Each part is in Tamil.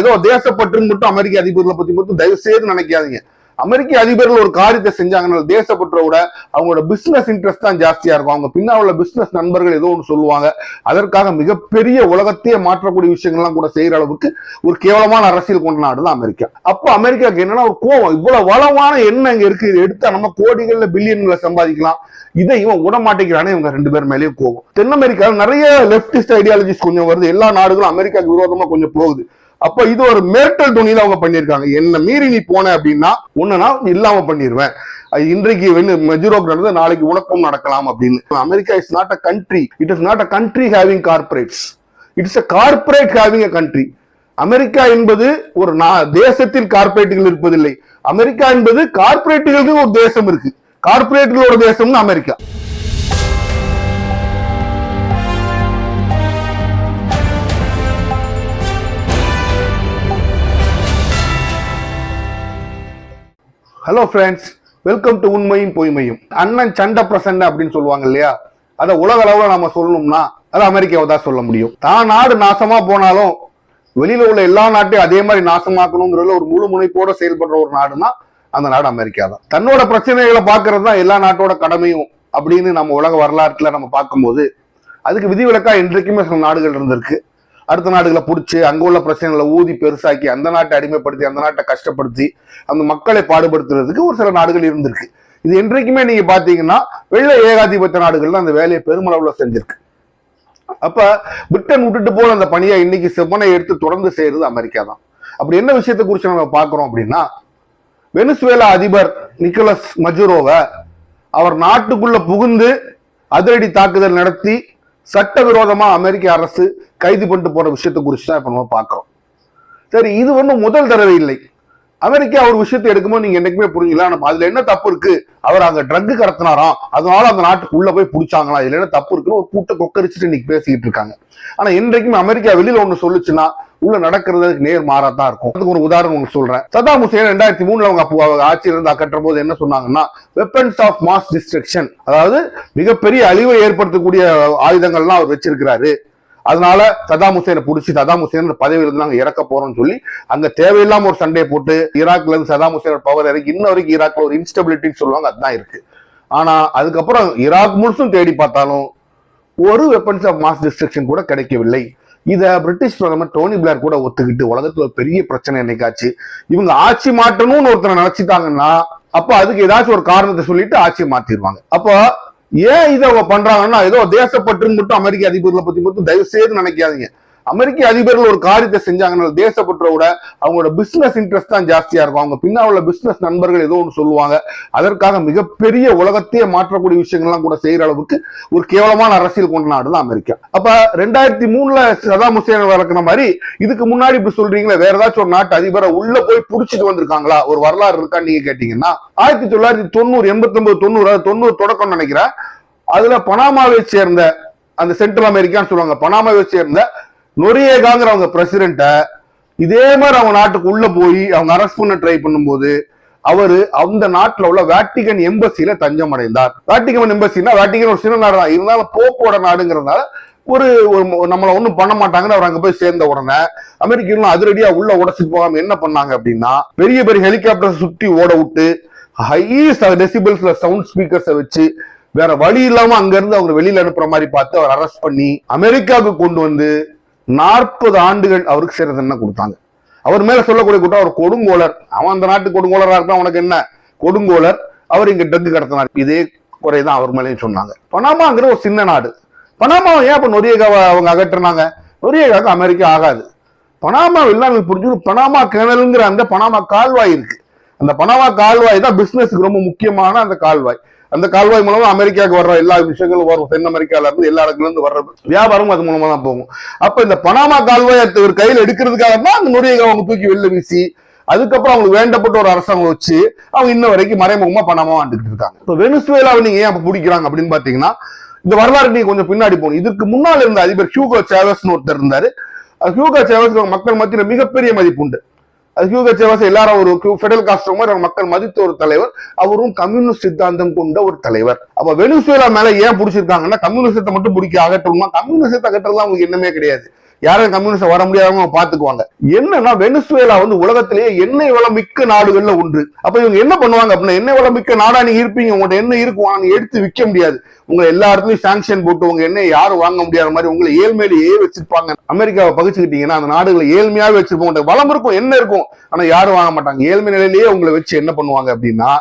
ஏதோ தேசப்பற்று மட்டும் அமெரிக்க அதிபர்களை பத்தி மட்டும் தயவு செய்து நினைக்காதீங்க. அமெரிக்க அதிபர்கள் ஒரு காரியத்தை செஞ்சாங்கன்னா தேசப்பற்றை விட அவங்களோட பிசினஸ் இன்ட்ரெஸ்ட் தான் ஜாஸ்தியா இருக்கும். அவங்க பின்னால் உள்ள பிசினஸ் நண்பர்கள் ஏதோ ஒன்று சொல்லுவாங்க, அதற்காக மிகப்பெரிய உலகத்தையே மாற்றக்கூடிய விஷயங்கள்லாம் கூட செய்யற அளவுக்கு ஒரு கேவலமான அரசியல் கொண்ட நாடு தான் அமெரிக்கா. அப்போ அமெரிக்காவுக்கு என்னன்னா ஒரு கோவம், இவ்வளவு வளமான எண்ணம் இங்க இருக்கு, இது எடுத்தா நம்ம கோடிகள்ல பில்லியன்களை சம்பாதிக்கலாம், இதை இவன் விட மாட்டேங்கிறானே, இவங்க ரெண்டு பேர் மேலேயும் கோவம். தென் அமெரிக்காவில் நிறைய லெப்டிஸ்ட் ஐடியாலஜிஸ் கொஞ்சம் வருது, எல்லா நாடுகளும் அமெரிக்காவுக்கு விரோதமா கொஞ்சம் போகுது. அப்ப இது ஒரு மேட்டல் துணியில அவங்க பண்ணிருக்காங்க. என்ன மீறி நீ போன அப்படின்னா ஒண்ணுனா இல்லாம பண்ணிடுவேன், இன்றைக்கு மெஜூரோக்கு நடந்தது நாளைக்கு உனக்கும் நடக்கலாம் அப்படின்னு. America is not a country, it is not a country having corporates, it's a corporate having a country. America என்பது ஒரு தேசத்தில் கார்பரேட்டுகள் இருப்பதில்லை. அமெரிக்கா என்பது கார்பரேட்டுகளுக்கு ஒரு தேசம் இருக்கு, கார்பரேட்டுகளோட தேசம்னு America. Hello friends, welcome to உண்மையும் பொய்மையும். அண்ணன் சண்டை பிரசண்ட அப்படின்னு சொல்லுவாங்க இல்லையா, அதை உலக அளவுல நம்ம சொல்லணும்னா அது அமெரிக்காவை தான் சொல்ல முடியும். தான் நாடு நாசமா போனாலும் வெளியில உள்ள எல்லா நாட்டையும் அதே மாதிரி நாசமாக்கணுங்கிறதுல ஒரு முழு முனைப்போட செயல்படுற ஒரு நாடுனா அந்த நாடு அமெரிக்கா தான். தன்னோட பிரச்சனைகளை பார்க்கறது தான் எல்லா நாட்டோட கடமையும் அப்படின்னு நம்ம உலக வரலாற்றுல நம்ம பார்க்கும்போது அதுக்கு விதிவிலக்கா இன்றைக்குமே சில நாடுகள் இருந்திருக்கு. அடுத்த நாடுகளை பிடிச்சி அங்க உள்ள பிரச்சனைகளை ஊதி பெருசாக்கி அந்த நாட்டை அடிமைப்படுத்தி அந்த நாட்டை கஷ்டப்படுத்தி அந்த மக்களை பாடுபடுத்துறதுக்கு ஒரு சில நாடுகள் இருந்திருக்கு. இது என்றைக்குமே நீங்க பாத்தீங்கன்னா வெள்ளை ஏகாதிபத்திய நாடுகள் தான் அந்த வேலையை பெருமளவுல செஞ்சிருக்கு. அப்ப பிரிட்டன் விட்டுட்டு போல அந்த பணியை இன்னைக்கு செவ்வனை எடுத்து தொடர்ந்து செய்யறது அமெரிக்கா தான். அப்படி என்ன விஷயத்தை குறித்து நம்ம பாக்குறோம் அப்படின்னா, வெனிசுவேலா அதிபர் நிக்கோலஸ் மஜுரோவை அவர் நாட்டுக்குள்ள புகுந்து அதிரடி தாக்குதல் நடத்தி சட்டவிரோதமா அமெரிக்க அரசு கைது பண்ணிட்டு போற விஷயத்தை குறித்து தான் இப்ப நம்ம பாக்குறோம். சரி, இது ஒன்றும் முதல் தடவை இல்லை. அமெரிக்கா ஒரு விஷயத்தை எடுக்கும்போது நீங்க என்னைக்குமே புரிஞ்சுக்கலாம், நம்ம அதுல என்ன தப்பு இருக்கு, அவர் அங்க ட்ரக் கடத்தினாராம் அதனால அந்த நாட்டுக்குள்ள போய் பிடிச்சாங்களா, இதுல என்ன தப்பு இருக்குன்னு ஒரு கூட்ட கொக்கரிச்சுட்டு இன்னைக்கு பேசிக்கிட்டு இருக்காங்க. ஆனா இன்றைக்குமே அமெரிக்கா வெளியில ஒண்ணு சொல்லுச்சுன்னா உள்ள நடக்கிறதுக்கு நேர் மாறாதான் இருக்கும். அதுக்கு ஒரு உதாரணம் உங்களுக்கு சொல்றேன். சதாம் ஹுசேன் 2003 அவங்க ஆட்சியில இருந்து அகற்றும் போது என்ன சொன்னாங்கன்னா, வெப்பன்ஸ் ஆஃப் மாஸ் டிஸ்ட்ரக்ஷன், அதாவது மிகப்பெரிய அழிவை ஏற்படுத்தக்கூடிய ஆயுதங்கள்லாம் அவர் வச்சிருக்கிறாரு, அதனால சதாம் ஹுசேனை பிடிச்சி சதாம் ஹுசேன் பதவியில இருந்து நாங்க இறக்க போறோம்னு சொல்லி அங்க தேவையில்லாம ஒரு சண்டையை போட்டு ஈராக்ல இருந்து சதாம் ஹுசேன் பவர் இறக்கி இன்ன வரைக்கும் ஈராக்ல ஒரு இன்ஸ்டபிலிட்டின்னு சொல்லுவாங்க, அதுதான் இருக்கு. ஆனா அதுக்கப்புறம் ஈராக் முழுசும் தேடி பார்த்தாலும் ஒரு வெப்பன்ஸ் ஆஃப் மாஸ் டிஸ்ட்ரக்ஷன் கூட கிடைக்கவில்லை. இத பிரிட்டிஷ் பிரதமர் டோனி பிளேர் கூட ஒத்துக்கிட்டு உலகத்துல ஒரு பெரிய பிரச்சனை என்னைக்காச்சு இவங்க ஆட்சி மாற்றணும்னு ஒருத்தரை நினைச்சிட்டாங்கன்னா அப்ப அதுக்கு ஏதாச்சும் ஒரு காரணத்தை சொல்லிட்டு ஆட்சியை மாத்திடுவாங்க. அப்போ ஏன் இதை அவங்க பண்றாங்கன்னா ஏதோ தேசப்பற்று மட்டும் அமெரிக்க அதிபர்களை பத்தி மட்டும் தயவு செய்து நினைக்காதீங்க. அமெரிக்க அதிபர்கள் ஒரு காரியத்தை செஞ்சாங்கன்னா தேசப்பற்றை விட அவங்களோட பிசினஸ் இன்ட்ரெஸ்ட் தான் ஜாஸ்தியா இருக்கும். அவங்க பின்னால் உள்ள பிசினஸ் நண்பர்கள் ஏதோ ஒன்று சொல்லுவாங்க, அதற்காக மிகப்பெரிய உலகத்தையே மாற்றக்கூடிய விஷயங்கள்லாம் கூட செய்யற அளவுக்கு ஒரு கேவலமான அரசியல் கொண்ட நாடு தான் அமெரிக்கா. அப்ப 2003 சதாம் ஹுசேன் வளர்க்கிற மாதிரி இதுக்கு முன்னாடி இப்படி சொல்றீங்களா, வேற ஏதாச்சும் ஒரு நாட்டு அதிபரை உள்ள போய் புடிச்சிட்டு வந்திருக்காங்களா, ஒரு வரலாறு இருக்கான்னு நீங்க கேட்டீங்கன்னா 1990 89 90 தொடக்கம் நினைக்கிறேன். அதுல பனாமாவை சேர்ந்த அந்த சென்ட்ரல் அமெரிக்கான்னு சொல்லுவாங்க, பனாமாவை சேர்ந்த நொரியேகாங்கிற பிரசிடென்ட இதே மாதிரி அவங்க நாட்டுக்கு உள்ள போய் அவங்க அரெஸ்ட் பண்ண ட்ரை பண்ணும்போது அவரு அந்த நாட்டுல உள்ள வேட்டிகன் எம்பசியில தஞ்சம் அடைந்தார். வேட்டிகன் எம்பசினா வேட்டிகன் ஒரு சின்ன நாடு தான் இருந்தாலும் போப்போட நாடுங்கிறதுனால ஒரு நம்மள ஒண்ணும் பண்ண மாட்டாங்கன்னு அவர் அங்க போய் சேர்ந்த உடனே அமெரிக்கர்கள் அதிரடியா உள்ள உடைச்சிட்டு போகாம என்ன பண்ணாங்க அப்படின்னா, பெரிய பெரிய ஹெலிகாப்டர் சுத்தி ஓட விட்டு ஹை டெசிபிள்ஸ்ல சவுண்ட் ஸ்பீக்கர்ஸை வச்சு வேற வழி இல்லாம அங்க இருந்து அவங்க வெளியில அனுப்புற மாதிரி பார்த்து அவர் அரெஸ்ட் பண்ணி அமெரிக்காவுக்கு கொண்டு வந்து 40 ஆண்டுகள் அவருக்கு சிறை தண்டனை கொடுத்தாங்க. அவர் மேல சொல்லக்கூடிய கூட்டம் அவர் கொடுங்கோலர், அவன் அந்த நாட்டு கொடுங்கோலரா இருக்கா, உனக்கு என்ன கொடுங்கோலர், அவர் இங்க ட்ரக் கடத்தினார், இதே குறைதான் அவர் மேலேயும் சொன்னாங்க. பனாமாங்கிற ஒரு சின்ன நாடு, பனாமா ஏன் இப்ப நொரியேகாவை அவங்க அகற்றினாங்க, நொரியேகாவுக்கு அமெரிக்கா ஆகாது. பனாமா இல்லாம புரிஞ்சு பனாமா கேனல்ங்கிற அந்த பனாமா கால்வாய் இருக்கு, அந்த பனாமா கால்வாய் தான் பிசினஸ்க்கு ரொம்ப முக்கியமான அந்த கால்வாய். அந்த கால்வாய் மூலமா அமெரிக்காவுக்கு வர்ற எல்லா விஷயங்களும் வரும், தென் அமெரிக்கால இருந்து எல்லா இடத்துல இருந்து வர்ற வியாபாரம் அது மூலமா தான் போகும். அப்ப இந்த பனாமா கால்வாய் ஒரு கையில் எடுக்கிறதுக்காக தான் அந்த நொரியேகா அவங்க தூக்கி வெளில வீசி அதுக்கப்புறம் அவங்களுக்கு வேண்டப்பட்ட ஒரு அரசாங்கம் வச்சு அவங்க இன்ன வரைக்கும் மறைமுகமா பனாமா ஆண்டுகிட்டு இருக்காங்க. இப்போ வெனிசுவேலாவை நீங்க ஏன் பிடிக்கிறாங்க அப்படின்னு பாத்தீங்கன்னா, இந்த வரலாறு நீங்க கொஞ்சம் பின்னாடி போகணும். இதுக்கு முன்னால் இருந்த அதிபர் ஹியூகோ சேவஸ்னு ஒருத்தர் இருந்தாரு. ஹியூகோ சேவஸ் மக்கள் மத்தியில மிகப்பெரிய மதிப்பு உண்டு. ஹியூகோ சேவஸ் எல்லாரும் ஒரு ஃபெடரல் காஸ்ட்ரோ மாதிரி மக்கள் மதித்த ஒரு தலைவர், அவரும் கம்யூனிஸ்ட் சித்தாந்தம் கொண்ட ஒரு தலைவர். அப்ப வெனிசுவேலா மேல ஏன் பிடிச்சிருக்காங்கன்னா கம்யூனிசத்தை மட்டும் பிடிக்க அகற்றணுமா, கம்யூனிசத்தை அகற்றலாம் அவங்களுக்கு என்னமே கிடையாது. யாரும் கம்யூனிஸ்ட் வர முடியாதவங்க பாத்துக்குவாங்க. என்னன்னா வெனிசுவேலா வந்து உலகத்திலேயே எண்ணெய் வளம் மிக்க நாடுகள்ல ஒன்று. அப்ப இவங்க என்ன பண்ணுவாங்க அப்படின்னா, எண்ணெய் வளம் மிக்க நாடா நீங்க இருப்பீங்க, உங்கள்ட்ட எண்ணெய் இருக்கும், நீங்க எடுத்து விற்க முடியாது, உங்களை எல்லா இடத்துலயும் சாங்ஷன் போட்டு உங்க எண்ணெய் யாரும் வாங்க முடியாத மாதிரி உங்களை ஏழ்மையிலேயே வச்சிருப்பாங்க. அமெரிக்காவை பகிச்சுக்கிட்டீங்கன்னா அந்த நாடுகளை ஏழ்மையாவே வச்சிருப்போம். வளம் இருக்கும், என்ன இருக்கும், ஆனா யாரும் வாங்க மாட்டாங்க. ஏழ்மை நிலையிலேயே உங்களை வச்சு என்ன பண்ணுவாங்க அப்படின்னா,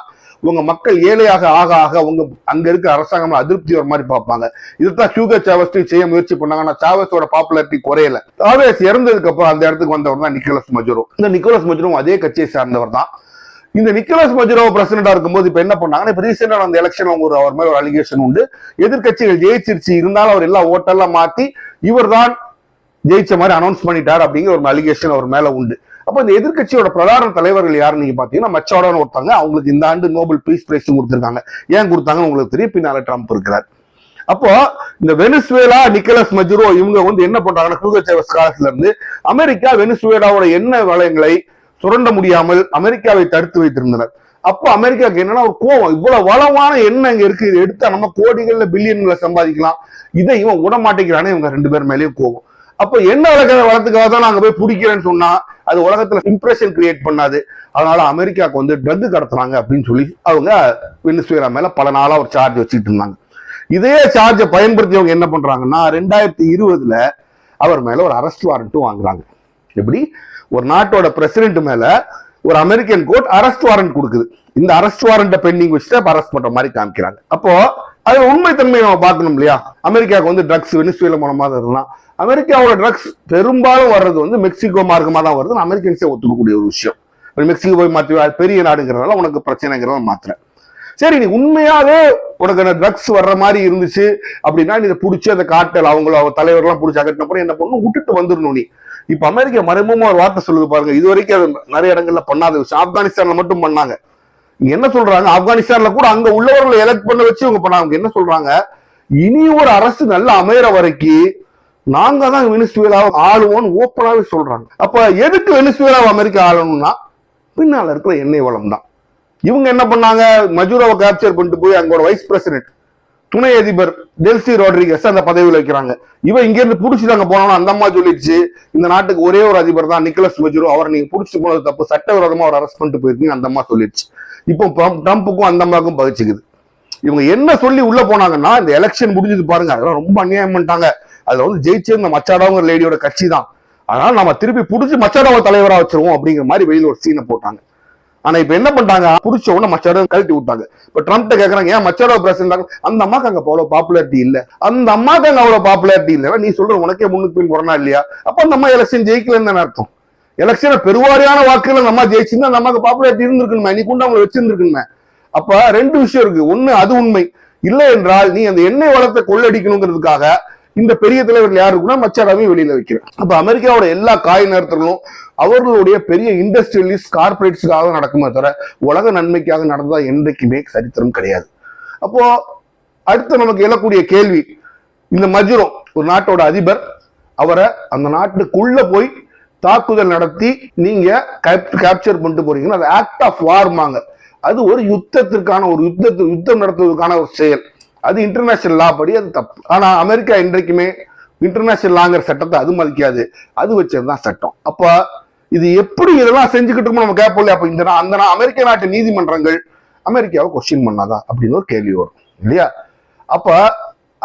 உங்க மக்கள் ஏழையாக ஆக ஆக உங்க அங்க இருக்க அரசாங்கம் அதிருப்தி வர மாதிரி பார்ப்பாங்க. இதுதான் ஹியூகோ சாவஸ் செய்ய முயற்சி பண்ணாங்க. ஆனா சாவஸோட பாப்புலாரிட்டி குறையல. சாவஸ் இறந்ததுக்கு அப்புறம் அந்த இடத்துக்கு வந்தவர் தான் நிக்கோலஸ் மஜுரோ. இந்த நிக்கோலஸ் மஜுரோ அதே கட்சியை சார்ந்தவர் தான். இந்த நிக்கோலஸ் மஜுரோ பிரசிடண்டா இருக்கும்போது இப்ப என்ன பண்ணாங்கன்னா, இப்ப ரீசெண்டா அந்த எலெக்ஷன் அவர் மேல ஒரு அலிகேஷன் உண்டு. எதிர்கட்சிகள் ஜெயிச்சிருச்சு, இருந்தாலும் அவர் எல்லா ஓட்டெல்லாம் மாத்தி இவர் தான் ஜெயிச்ச மாதிரி அனௌன்ஸ் பண்ணிட்டார் அப்படிங்கிற ஒரு அலிகேஷன் அவர் மேல உண்டு. அப்ப இந்த எதிர்கட்சியோட பிரதான தலைவர்கள் யாருன்னு நீங்க பாத்தீங்கன்னா, மச்சாடோன்னு ஒருத்தாங்க. அவங்களுக்கு இந்த ஆண்டு நோபல் பீஸ் பிரைஸ் கொடுத்திருக்காங்க. ஏன் கொடுத்தாங்கன்னு உங்களுக்கு தெரியும், பின்னால ட்ரம்ப் இருக்கிறார். அப்போ இந்த வெனிசுவேலா, நிக்கோலஸ் மஜுரோ இவங்க வந்து என்ன பண்றாங்கன்னா, ஹியூகோ சாவஸ் காலத்துல இருந்து அமெரிக்கா வெனிசுவேலாவோட எண்ணெய் வளங்களை சுரண்ட முடியாமல் அமெரிக்காவை தடுத்து வைத்திருந்தனர். அப்போ அமெரிக்காவுக்கு என்னன்னா ஒரு கோவம், இவ்வளவு வளமான எண்ணெய் இங்க இருக்கு, இது எடுத்தா நம்ம கோடிகள்ல பில்லியன்களை சம்பாதிக்கலாம், இதை இவன் விட மாட்டேங்கிறானே, இவங்க ரெண்டு பேர் மேலேயும் கோவம். அப்ப என்ன வளத்துக்காக தான் நாங்க போய் பிடிக்கிறேன்னு சொன்னா அது உலகத்துல இம்ப்ரெஷன் கிரியேட் பண்ணாது. அதனால அமெரிக்காவுக்கு வந்து ட்ரக் கடத்துறாங்க அப்படின்னு சொல்லி அவங்க வெனிசுவேலா மேல பல நாளா ஒரு சார்ஜ் வச்சுட்டு இருந்தாங்க. இதே சார்ஜை பயன்படுத்தி அவங்க என்ன பண்றாங்கன்னா, 2020 அவர் மேல ஒரு அரெஸ்ட் வாரண்ட்டும் வாங்குறாங்க. எப்படி ஒரு நாட்டோட பிரசிடென்ட் மேல ஒரு அமெரிக்கன் கோர்ட் அரெஸ்ட் வாரண்ட் கொடுக்குது. இந்த அரெஸ்ட் வாரண்ட்டை பெண்டிங் வச்சுட்டு அரெஸ்ட் பண்ற மாதிரி காமிக்கிறாங்க. அப்போ அது உண்மைத்தன்மையை நம்ம பார்க்கணும் இல்லையா? அமெரிக்காவுக்கு வந்து ட்ரக்ஸ் வெனிசுவேலா மூலமா இருக்கலாம். அமெரிக்காவோட ட்ரக்ஸ் பெரும்பாலும் வர்றது வந்து மெக்சிகோ மார்க்கமா தான் வருது. அமெரிக்கன்ஸே ஒத்துக்கக்கூடிய ஒரு விஷயம். மெக்சிகோ போய் மாற்றி பெரிய நாடுங்கிறதால உனக்கு பிரச்சனைங்கிறத மாத்துறேன். சரி, நீ உண்மையாவே உனக்கு ட்ரக்ஸ் வர்ற மாதிரி இருந்துச்சு அப்படின்னா நீ பிடிச்சி அந்த காட்டல் அவங்கள தலைவர்லாம் பிடிச்சி அகட்டினப்பறம் என்ன பண்ணணும், விட்டுட்டு வந்துடணும். நீ இப்ப அமெரிக்கா மறைமுகமா ஒரு வார்த்தை சொல்லுது பாருங்க, இது வரைக்கும் அது நிறைய இடங்கள்ல பண்ணாத விஷயம். ஆப்கானிஸ்தான்ல மட்டும் பண்ணாங்க. இங்க என்ன சொல்றாங்க, ஆப்கானிஸ்தான்ல கூட அங்க உள்ளவர்களை எலெக்ட் பண்ண வச்சு இவங்க பண்ணாங்க. என்ன சொல்றாங்க, இனி ஒரு அரசு நல்ல அமைகிற வரைக்கும் நாங்க தான் வெனிசுவேலாவை ஆளுவோம்னு ஓப்பனாவே சொல்றாங்க. அப்ப எதுக்கு வெனிசுவேலாவை அமெரிக்கா ஆளணும்னா, பின்னால இருக்கிற எண்ணெய் வளம் தான். இவங்க என்ன பண்ணாங்க, மஜுரோவை கேப்சர் பண்ணிட்டு போய் அங்கோட வைஸ் பிரசிடென்ட் துணை அதிபர் டெல்சி ரோட்ரிகஸ் அந்த பதவியில் வைக்கிறாங்க. இவன் இங்க இருந்து புடிச்சுட்டாங்க போனோம்னா அந்த அம்மா சொல்லிடுச்சு, இந்த நாட்டுக்கு ஒரே ஒரு அதிபர் தான் நிக்கோலஸ் மஜுரோ, அவர் நீங்க புடிச்சு போனது தப்பு, சட்டவிரோதமா அவர் அரெஸ்ட் பண்ணிட்டு போயிருக்கீங்க அந்த அம்மா சொல்லிடுச்சு. இப்போ ட்ரம்ப்புக்கும் அந்த அம்மாவுக்கும் பகிச்சுக்குது. இவங்க என்ன சொல்லி உள்ள போனாங்கன்னா, இந்த எலெக்ஷன் முடிஞ்சது பாருங்க, அதெல்லாம் ரொம்ப அநியாயம் பண்ணிட்டாங்க, அதுல வந்து ஜெயிச்சு இந்த மச்சாடோங்கிற லேடியோட கட்சி தான், அதனால நம்ம திருப்பி புடிச்சு மச்சாடோவை தலைவரா வச்சிருவோம் அப்படிங்கிற மாதிரி வெளியில ஒரு சீனை போட்டாங்க. ஆனா இப்ப என்ன பண்றாங்க, புடிச்ச உடனே மச்சாடோ கழட்டி விட்டாங்க. இப்ப ட்ரம்ப் கேக்குறாங்க, ஏன் மச்சாடோ பிரசிடென்ட், அந்த அம்மாக்கு அங்க அவ்வளவு பாப்புலாரிட்டி இல்ல, அந்த அம்மாக்கு அங்க அவ்வளவு பாப்புலாரிட்டி இல்ல, நீ சொல்ற உனக்கே முன்னுக்கு பின் போறனா இல்லையா? அப்ப அந்த அம்மா எலெக்ஷன் ஜெயிக்கலன்னு அர்த்தம். எலெக்ஷன் பெருவாரியான வாக்குகள் அந்த அம்மா ஜெயிச்சிருந்தா அந்த அம்மாக்கு பாப்புலாரிட்டி இருந்திருக்கணுமே, நீ கொண்டு அவங்களை வச்சிருந்துருக்கணுமே. அப்ப ரெண்டு விஷயம் இருக்கு, ஒண்ணு அது உண்மை இல்லை என்றால் நீ அந்த எண்ணெய் வளத்தை கொள்ளடிக்கணுங்கிறதுக்காக இந்த பெரிய தலைவர்கள் யாரு இருக்குன்னா மச்சாடாவையும் வெளியில வைக்கிறேன். அப்ப அமெரிக்காவோட எல்லா காய் நேரத்திலும் அவர்களுடைய பெரிய இண்டஸ்ட்ரியலிஸ்ட் கார்பரேட்ஸுக்காக நடக்குமே தவிர உலக நன்மைக்காக நடந்ததா என்றைக்குமே சரித்திரம் கிடையாது. அப்போ அடுத்து நமக்கு எழக்கூடிய கேள்வி, இந்த மஜுரோ ஒரு நாட்டோட அதிபர், அவரை அந்த நாட்டுக்குள்ள போய் தாக்குதல் நடத்தி நீங்க கேப்சர் பண்ணிட்டு போறீங்கன்னா அது ஆக்ட் ஆஃப் வார்மாங்க. அது ஒரு யுத்தத்திற்கான ஒரு யுத்தம் நடத்துவதற்கான ஒரு செயல். அது இன்டர்நேஷனல் லா படி அது தப்பு. ஆனா அமெரிக்கா இன்றைக்குமே இன்டர்நேஷனல் லாங்கிற சட்டத்தை அது மதிக்காது, அது வச்சதுதான் சட்டம். அப்ப இது எப்படி இதெல்லாம் செஞ்சுக்கிட்டு நம்ம கேட்போம். அப்ப இந்த அந்த அமெரிக்க நாட்டு நீதிமன்றங்கள் அமெரிக்காவை கொஸ்டின் பண்ணாதா அப்படின்னு ஒரு கேள்வி வரும் இல்லையா? அப்ப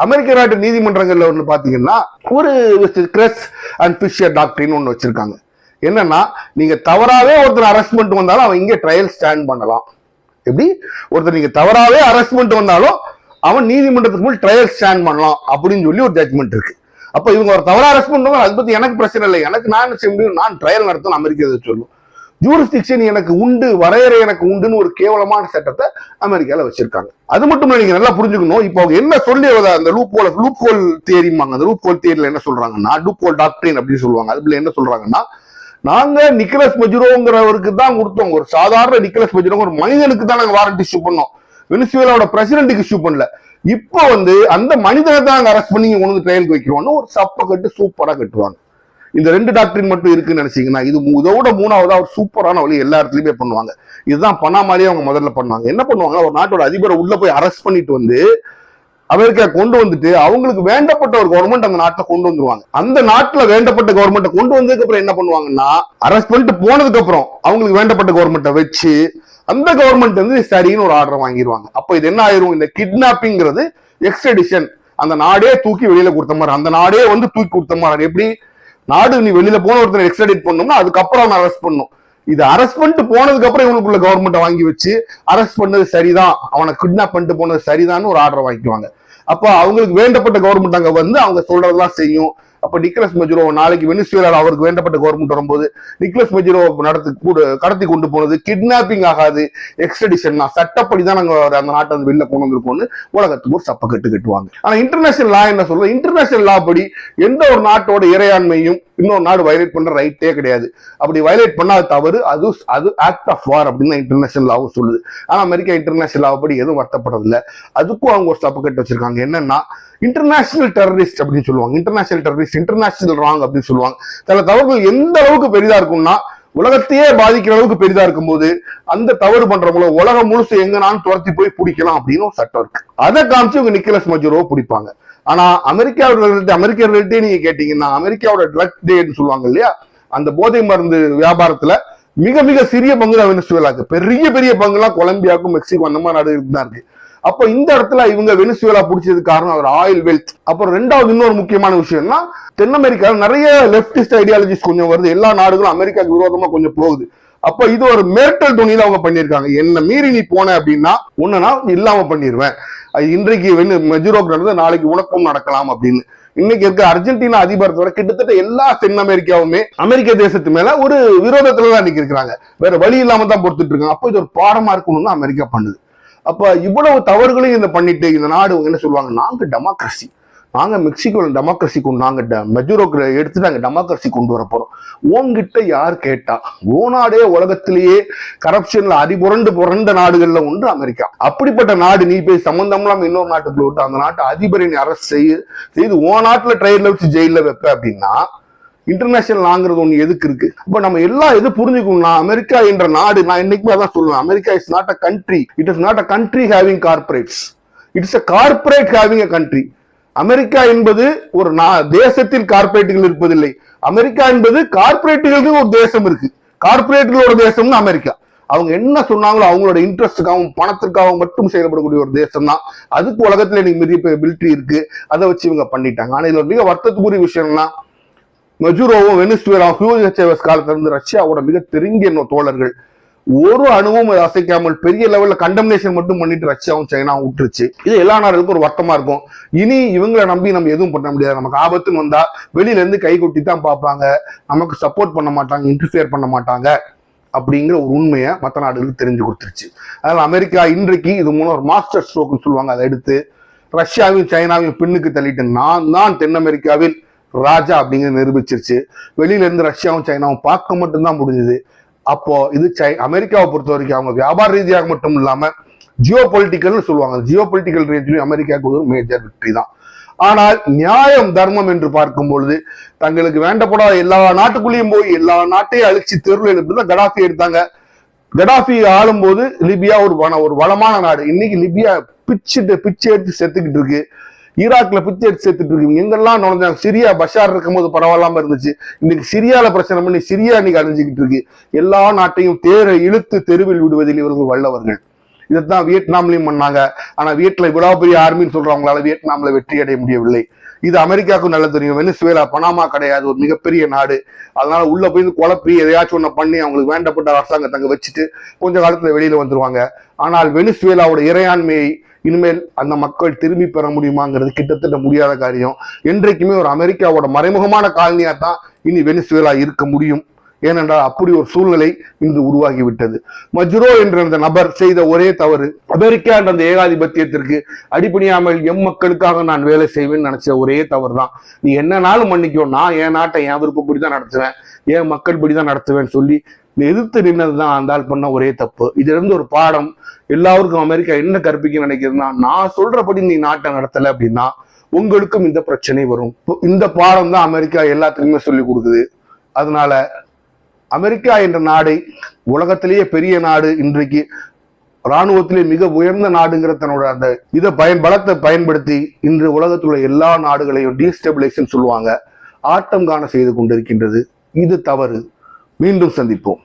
அமெரிக்க நாட்டு நீதிமன்றங்கள்ல ஒண்ணு பாத்தீங்கன்னா ஒரு கிரஸ் அண்ட் ஃபிஷர் டாக்டரின் ஒண்ணு வச்சிருக்காங்க. என்னன்னா, நீங்க தவறாவே ஒருத்தர் அரெஸ்ட் பண்ணிட்டு வந்தாலும் அவன் இங்கே ட்ரையல் ஸ்டாண்ட் பண்ணலாம். எப்படி ஒருத்தர் நீங்க தவறாவே அரெஸ்ட் பண்ணிட்டு வந்தாலும் அவன் நீதிமன்றத்துக்கு முன் ட்ரையல் ஸ்டாண்ட் பண்ணலாம் அப்படின்னு சொல்லி ஒரு ஜட்மெண்ட் இருக்கு. அப்ப இவங்க ஒரு தவறா அரெஸ்ட் பண்ணுவாங்க, அதை பத்தி எனக்கு பிரச்சனை இல்லை, எனக்கு நான் என்ன செய்ய முடியும், நான் ட்ரையல் நடத்தணும் அமெரிக்கா சொல்லும். ஜூரிஸ்டிக்ஷன் எனக்கு உண்டு, வரையறை எனக்கு உண்டுன்னு ஒரு கேவலமான சட்டத்தை அமெரிக்கால வச்சிருக்காங்க. அது மட்டும் இல்ல, நீங்க நல்லா புரிஞ்சுக்கணும். இப்போ அவங்க என்ன சொல்லி அந்த லூப் ஹோல் தியரிம்பாங்க. அந்த லூப் ஹோல் தியரியில என்ன சொல்றாங்கன்னா, லூப் ஹோல் டாக்டரின் அப்படின்னு சொல்லுவாங்க. அதுல என்ன சொல்றாங்கன்னா, நாங்க நிக்கோலஸ் மஜுரோங்கிறவருக்கு தான் கொடுத்தோம், ஒரு சாதாரண நிக்கோலஸ் மஜுரோ ஒரு மனிதனுக்கு தான் நாங்க வாரண்ட் இஷ்யூ பண்ணோம், வெனிசுவேலாவோட பிரசிடென்ட்டுக்கு இஷ்யூ பண்ணல. இப்போ வந்து அந்த மனிதனை தான் நாங்க அரெஸ்ட் பண்ணி கொண்டு ட்ரையலுக்கு வைக்கிறோம்னு ஒரு சப்ப கட்டு சூப்பரா கட்டுவாங்க. இந்த ரெண்டு டாக்டரின் மட்டும் இருக்குன்னு நினைச்சீங்கன்னா, இது இதோட மூணாவதா ஒரு சூப்பரான வழி எல்லா இடத்துலயுமே பண்ணுவாங்க. இதுதான் பனாமாலேயே அவங்க முதல்ல பண்ணாங்க. என்ன பண்ணுவாங்க, ஒரு நாட்டோட அதிபரை உள்ள போய் அரெஸ்ட் பண்ணிட்டு வந்து அமெரிக்கா கொண்டு வந்துட்டு அவங்களுக்கு வேண்டப்பட்ட ஒரு கவர்மெண்ட் அந்த நாட்டில் கொண்டு வந்துருவாங்க. அந்த நாட்டில் வேண்டப்பட்ட கவர்மெண்ட்டை கொண்டு வந்ததுக்கு அப்புறம் என்ன பண்ணுவாங்கன்னா, அரெஸ்ட் பண்ணிட்டு போனதுக்கு அப்புறம் அவங்களுக்கு வேண்டப்பட்ட கவர்மெண்ட்டை வச்சு அந்த கவர்மெண்ட் வந்து சரின்னு ஒரு ஆர்டர் வாங்கிடுவாங்க. அப்ப இது என்ன ஆயிரும், இந்த கிட்னாப்பிங்கிறது எக்ஸ்ட்ரடிஷன், அந்த நாடே தூக்கி வெளியில கொடுத்த மாதிரி, அந்த நாடே வந்து தூக்கி கொடுத்த மாதிரி. எப்படி நாடு நீ வெளியில போன ஒருத்தர் எக்ஸ்ட்ரடிட் பண்ணணும்னா அதுக்கப்புறம் அவனை அரெஸ்ட் பண்ணும். இது அரெஸ்ட் பண்ணிட்டு போனதுக்கு அப்புறம் இவங்களுக்குள்ள கவர்மெண்ட் வாங்கி வச்சு அரெஸ்ட் பண்ணது சரிதான், அவனை கிட்னாப் பண்ணிட்டு போனது சரிதான் ஒரு ஆர்டர் வாங்கிக்குவாங்க. அப்ப அவங்களுக்கு வேண்டப்பட்ட கவர்மெண்ட் அங்க வந்து அவங்க சொல்றதெல்லாம் செய்யும். அப்ப நிக்கலஸ் மஜுரோ நாளைக்கு வெனிசுவேலால அவருக்கு வேண்டப்பட்ட கவர்மெண்ட் வரும்போது நிக்கலஸ் மஜுரோ கடத்தி கொண்டு போனது கிட்னாப்பிங் ஆகாது, எக்ஸ்ட்ரடிஷன் தான், சட்டப்படிதான் நாங்க அந்த நாட்டை வந்து வெளில கொண்டு வந்திருக்கோம்னு உலகத்துக்கு ஒரு சப்ப கட்டுவாங்க. ஆனா இன்டர்நேஷனல் லா என்ன சொல்றது, இன்டர்நேஷனல் லா படி எந்த ஒரு நாட்டோட இறையாண்மையும் இன்னொரு நாடு வயலேட் பண்ற ரைட்டே கிடையாது. அப்படி வயலேட் பண்ணா அது தவறு, அது ஆக்ட் ஆஃப் வார் அப்படின்னு இன்டர்நேஷனல் லாவும் சொல்லுது. ஆனா அமெரிக்கா இன்டர்நேஷனல் லா படி எதுவும் வருத்தப்படுறதில்ல. அதுக்கும் அவங்க ஒரு சப்ப கட்டு வச்சிருக்காங்க. என்னன்னா இன்டர்நேஷனல் டெரரிஸ்ட் அப்படின்னு சொல்லுவாங்க. இன்டர்நேஷனல் டெரரிஸ்ட், இன்டர்நேஷனல் ராங் அப்படின்னு சொல்லுவாங்க. சில தவறுகள் எந்த அளவுக்கு பெரிதா இருக்கும்னா உலகத்தையே பாதிக்கிற அளவுக்கு பெரிதா இருக்கும்போது அந்த தவறு பண்றவங்கள உலகம் முழுசு எங்கனாலும் துரத்தி போய் பிடிக்கலாம் அப்படின்னு ஒரு சட்டம் இருக்கு. அதை காமிச்சு இவங்க நிக்கலஸ் மஜுரோவை பிடிப்பாங்க. ஆனா அமெரிக்கர்கள்ட்டே நீங்க கேட்டீங்கன்னா அமெரிக்காவோட ட்ரக் டேன்னு சொல்லுவாங்க இல்லையா, அந்த போதை மருந்து வியாபாரத்துல மிக மிக சிறிய பங்கு தான் வெனிசுவேலாக்கு, பெரிய பெரிய பங்குலாம் கொலம்பியாவுக்கும் மெக்சிகோ அந்த மாதிரி நாடுகளுக்கு தான் இருக்கு. அப்ப இந்த இடத்துல இவங்க வெனிசுவேலா பிடிச்சதுக்கு காரணம் அவர் ஆயில் வெல்த். அப்புறம் ரெண்டாவது இன்னொரு முக்கியமான விஷயம்னா தென் அமெரிக்காவில் நிறைய லெப்டிஸ்ட் ஐடியாலஜிஸ் கொஞ்சம் வருது. எல்லா நாடுகளும் அமெரிக்காவுக்கு விரோதமா கொஞ்சம் போகுது. அப்ப இது ஒரு மேட்டல் துணியில அவங்க பண்ணியிருக்காங்க. என்ன மீறி நீ போன அப்படின்னா ஒண்ணுனா இல்லாம பண்ணிடுவேன், இன்றைக்கு மெஜுரோக்கு நடந்தது நாளைக்கு உனக்கும் நடக்கலாம் அப்படின்னு. இன்னைக்கு இருக்க அர்ஜென்டினா அதிபர் தவிர கிட்டத்தட்ட எல்லா தென் அமெரிக்காவுமே அமெரிக்க தேசத்து மேல ஒரு விரோதத்துலதான் இன்னைக்கு இருக்கிறாங்க, வேற வழி இல்லாம தான் பொறுத்துட்டு இருக்காங்க. அப்போ இது ஒரு பாடமா இருக்கணும்னு அமெரிக்கா பண்ணுது. அப்ப இவ்வளவு தவறுகளையும் இந்த பண்ணிட்டு இந்த நாடு என்ன சொல்லுவாங்க, நாங்க டெமோக்ரஸி, நாங்க மெக்சிகோல டெமோக்ரஸி நாங்க மெஜுரோக்கு எடுத்து நாங்க டெமோக்ரஸி கொண்டு வர போறோம். உங்ககிட்ட யார் கேட்டா, ஓநாடே உலகத்திலேயே கரப்ஷன்ல புரண்ட நாடுகள்ல ஒன்று அமெரிக்கா. அப்படிப்பட்ட நாடு நீ போய் சம்பந்தம் இல்லாம இன்னொரு நாட்டுக்குள்ள விட்டு அந்த நாட்டு அதிபரை நீ அரசு செய்து ஓ நாட்டுல ட்ரையல்ல வச்சு ஜெயில வைப்ப அப்படின்னா இன்டர்நேஷனல் லாங்கிறது ஒண்ணு எதுக்கு இருக்கு? இப்ப நம்ம எல்லாம் எது புரிஞ்சுக்கணும்னா அமெரிக்கா என்ற நாடு, நான் இன்னைக்குமே அதான் சொல்லுவேன், America is not a country, it is not a country having corporates, it's a corporate having a country. America என்பது ஒரு தேசத்தில் கார்பரேட்டுகள் இருப்பதில்லை. அமெரிக்கா என்பது கார்பரேட்டுகளுக்கு ஒரு தேசம் இருக்கு, கார்பரேட்டுகளோட தேசம்னு அமெரிக்கா. அவங்க என்ன சொன்னாங்களோ அவங்களோட இன்ட்ரெஸ்டுக்காகவும் பணத்திற்காகவும் மட்டும் செயல்படக்கூடிய ஒரு தேசம் தான். அதுக்கு உலகத்துல இன்னைக்கு மிகப்பெரிய மிலிட்டரி இருக்கு, அதை வச்சு இவங்க பண்ணிட்டாங்க. ஆனா இதுல ஒரு மிக வருத்தத்துக்குரிய விஷயம்னா மஜுரோவும் வெனிசுவேலா ஹியூகோ சேவஸ் காலத்துல இருந்து ரஷ்யாவோட மிக நெருங்கிய தோழர்கள், ஒரு அணுவும் அசைக்காமல் பெரிய லெவல்ல கண்டம்னேஷன் மட்டும் பண்ணிட்டு ரஷ்யாவும் சைனாவும் விட்டுருச்சு. இது எல்லா நாடுகளுக்கும் ஒரு வருத்தமா இருக்கும். இனி இவங்களை நம்பி நம்ம எதுவும் பண்ண முடியாது. நமக்கு ஆபத்துன்னு வந்தா வெளியில இருந்து கை கொட்டி தான் பார்ப்பாங்க, நமக்கு சப்போர்ட் பண்ண மாட்டாங்க, இன்டர்ஃபியர் பண்ண மாட்டாங்க அப்படிங்கிற ஒரு உண்மையை மற்ற நாடுகளுக்கு தெரிஞ்சு கொடுத்துருச்சு. அதனால அமெரிக்கா இன்றைக்கு இது மூலம் ஒரு மாஸ்டர் ஸ்ட்ரோக்னு சொல்லுவாங்க, அதை எடுத்து ரஷ்யாவையும் சைனாவையும் பின்னுக்கு தள்ளிட்டு நான் தான் தென் அமெரிக்காவில் ராஜா அப்படிங்கிறது நிரூபிச்சிருச்சு. வெளியில இருந்து ரஷ்யாவும் சைனாவும் பார்க்க மட்டும்தான் முடிஞ்சது. அப்போ இது அமெரிக்காவை பொறுத்த வரைக்கும் அவங்க வியாபார ரீதியாக மட்டும் இல்லாம ஜியோ பொலிட்டிக்கல்னு சொல்லுவாங்க, ஜியோ பொலிட்டிக்கல் ரேஞ்சிலும் அமெரிக்காவுக்கு ஒரு மேஜர் வெற்றி தான். ஆனால் நியாயம் தர்மம் என்று பார்க்கும் பொழுது தங்களுக்கு வேண்டப்படாத எல்லா நாட்டுக்குள்ளேயும் போய் எல்லா நாட்டையும் அழிச்சு தெருவில் எழுப்புதான் கடாஃபி எடுத்தாங்க. கடாஃபி ஆளும் போது லிபியா ஒரு வளமான நாடு. இன்னைக்கு லிபியா பிச்சை எடுத்து செத்துக்கிட்டு இருக்கு, ஈராக்ல பிச்சை எடுத்து செத்துட்டு இருக்கு. எங்கெல்லாம் நுழைஞ்சாங்க, சிரியா பஷார் இருக்கும் போது பரவாயில்லாம இருந்துச்சு, இன்னைக்கு சிரியால பிரச்சனை பண்ணி சிரியா இன்னைக்கு அழிஞ்சுக்கிட்டு இருக்கு. எல்லா நாட்டையும் தேரை இழுத்து தெருவில் விடுவதில் இவர்கள் வல்லவர்கள். இதைத்தான் வியட்நாம்லயும் பண்ணாங்க. ஆனா வியட்நாம் இவ்வளவு பெரிய ஆர்மின்னு சொல்றவங்களால வியட்நாம்ல வெற்றி அடைய முடியவில்லை. இது அமெரிக்காவுக்கும் நல்ல தெரியும். வெனிசுவேலா பனாமா கிடையாது, ஒரு மிகப்பெரிய நாடு. அதனால உள்ள போய் குழப்பி எதையாச்சும் ஒண்ணு பண்ணி அவங்களுக்கு வேண்டப்பட்ட அரசாங்கத்தை அங்க வச்சுட்டு கொஞ்ச காலத்துல வெளியில வந்துருவாங்க. ஆனால் வெனிசுவேலாவோட இறையாண்மையை இனிமேல் அந்த மக்கள் திரும்பி பெற முடியுமாங்கிறது கிட்டத்தட்ட முடியாத காரியம். என்றைக்குமே ஒரு அமெரிக்காவோட மறைமுகமான காலனியா தான் இனி வெனிசுவேலா இருக்க முடியும். ஏனென்றால் அப்படி ஒரு சூழ்நிலை இன்று உருவாகிவிட்டது. மஜுரோ என்ற அந்த நபர் செய்த ஒரே தவறு, அமெரிக்கா என்ற அந்த ஏகாதிபத்தியத்திற்கு அடிபணியாமல் எம் மக்களுக்காக நான் வேலை செய்வேன்னு நினைச்ச ஒரே தவறு தான். நீ என்னன்னாலும் மன்னிக்கோ, நான் என் நாட்டை என் விருப்பப்படிதான் நடத்துவேன், என் மக்கள் படிதான் நடத்துவேன்னு சொல்லி எதிர்த்து நின்னதுதான் அந்த ஆள் பண்ண ஒரே தப்பு. இதுல இருந்து ஒரு பாடம் எல்லாருக்கும் அமெரிக்கா என்ன கற்பிக்க நினைக்கிறதுனா, நான் சொல்றபடி நீ நாட்டை நடத்தல அப்படின்னா உங்களுக்கும் இந்த பிரச்சனை வரும். இந்த பாடம் தான் அமெரிக்கா எல்லாத்துக்குமே சொல்லி கொடுக்குது. அதனால அமெரிக்கா என்ற நாடை, உலகத்திலேயே பெரிய நாடு, இன்றைக்கு ராணுவத்திலே மிக உயர்ந்த நாடுங்கிற தன்னோட அந்த பலத்தை பயன்படுத்தி இன்று உலகத்தில் உள்ள எல்லா நாடுகளையும் டீஸ்டபிலைசேஷன் சொல்லுவாங்க, ஆட்டம் காண செய்து கொண்டிருக்கின்றது. இது தவறு. மீண்டும் சந்திப்போம்.